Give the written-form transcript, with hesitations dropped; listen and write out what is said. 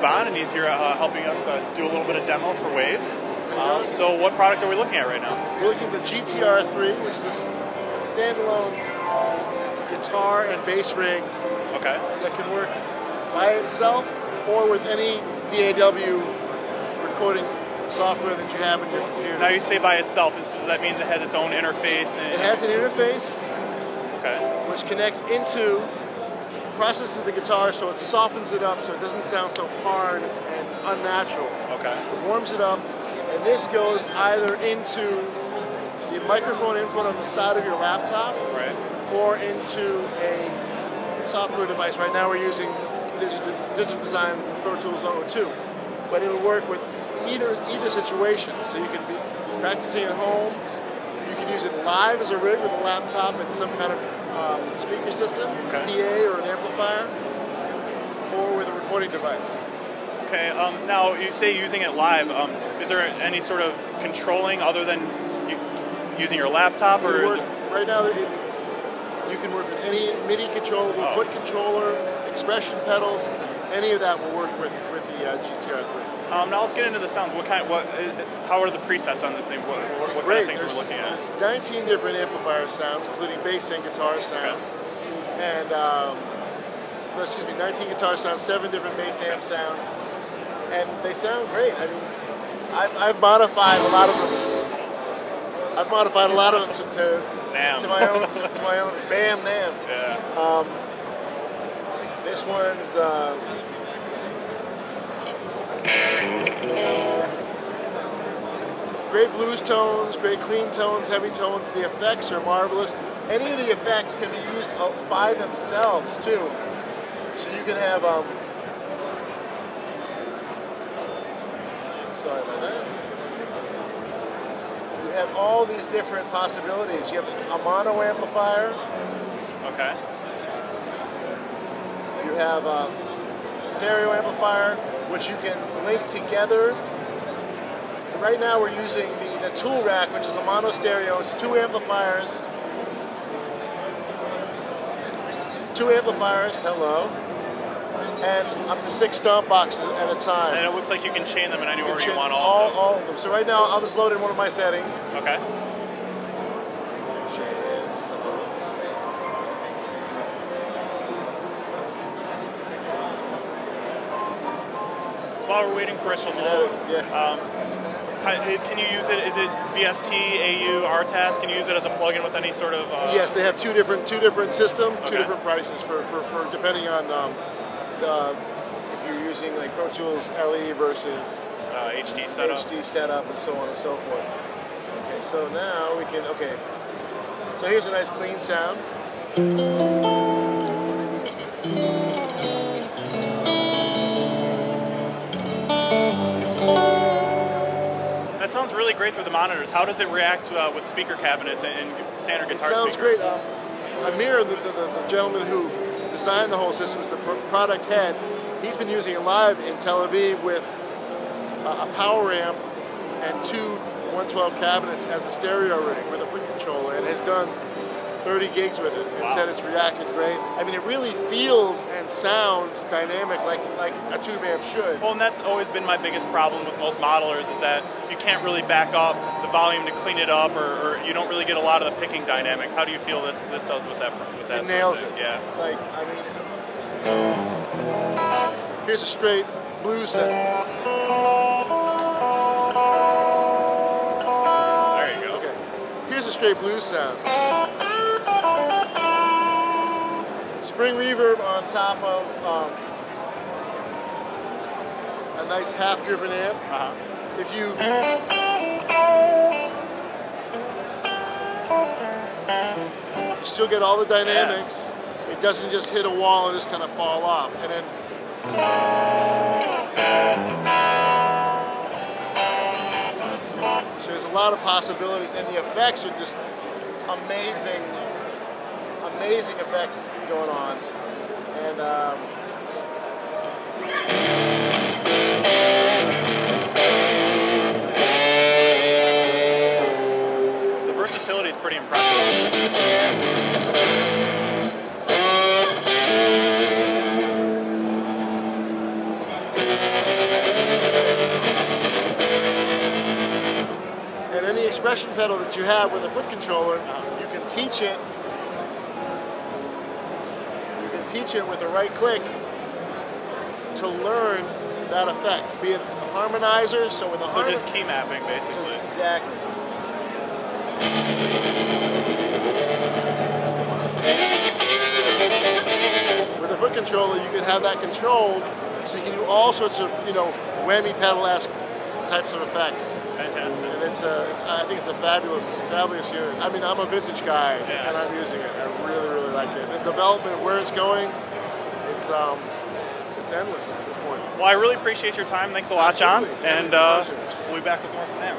Bon, and he's here helping us do a little bit of demo for Waves. So what product are we looking at right now? We're looking at the GTR3, which is a standalone guitar and bass rig that can work by itself or with any DAW recording software that you have in your computer. Now you say by itself, so does that mean it has its own interface? It has an interface which connects into, processes the guitar so it softens it up so it doesn't sound so hard and unnatural. It warms it up, and this goes either into the microphone input on the side of your laptop or into a software device. Right now we're using Digital Design Pro Tools 02, but it'll work with either situation. So you can be practicing at home, you can use it live as a rig with a laptop and some kind of speaker system, PA or an amplifier, or with a recording device. Now you say using it live. Is there any sort of controlling other than using your laptop, or is it... Right now you can work with any MIDI controllable foot controller, expression pedals, any of that will work with the GTR3. Now let's get into the sounds. How are the presets on this thing? What kind of things are we looking at? There's 19 different amplifier sounds, including bass and guitar sounds, and 19 guitar sounds, 7 different bass amp sounds, and they sound great. I mean, I've modified a lot of them. I've modified a lot of them to my own BAM NAMM. This one's great blues tones, great clean tones, heavy tones. The effects are marvelous. Any of the effects can be used by themselves too. So you can have sorry about that. You have all these different possibilities. You have a mono amplifier. You have a stereo amplifier, which you can link together. Right now we're using the tool rack, which is a mono stereo. It's 2 amplifiers. 2 amplifiers, hello. And up to 6 stomp boxes at a time. And it looks like you can chain them in any order you want also. All of them. So right now I'll just load in one of my settings. While we're waiting for it to load, can you use it? Is it VST, AU, RTAS? Can you use it as a plugin with any sort of? Yes, they have two different systems, 2 different prices for depending on if you're using like Pro Tools LE versus HD setup, and so on and so forth. Okay, so now we can. So here's a nice clean sound. That sounds really great through the monitors. How does it react with speaker cabinets and standard guitar speakers? It sounds great. Amir, the gentleman who designed the whole system, is the product head. He's been using it live in Tel Aviv with a power amp and 2 112 cabinets as a stereo rig with a foot controller, and has done 30 gigs with it, and said it's reacted great. I mean, it really feels and sounds dynamic like a tube amp should. Well, and that's always been my biggest problem with most modelers, is that you can't really back up the volume to clean it up, or you don't really get a lot of the picking dynamics. How do you feel this does with that? It nails it. Yeah. Like, I mean, here's a straight blues set. There you go. Okay. Here's a straight blues sound. Spring reverb on top of a nice half-driven amp. If you still get all the dynamics, it doesn't just hit a wall and just kind of fall off. And then so there's a lot of possibilities, and the effects are just amazing. Amazing effects going on, and the versatility is pretty impressive. compression pedal that you have with a foot controller, you can teach it. You can teach it with a right click to learn that effect, be it a harmonizer. So with a just key mapping, basically. So, exactly. With a foot controller, you can have that controlled, so you can do all sorts of, you know, whammy pedal-esque types of effects. Fantastic. And I think it's a fabulous unit. I mean, I'm a vintage guy, and I'm using it. I really, really like it. The development, where it's going, it's endless at this point. Well, I really appreciate your time. Thanks a lot, John. Absolutely. And we'll be back with more from NAMM.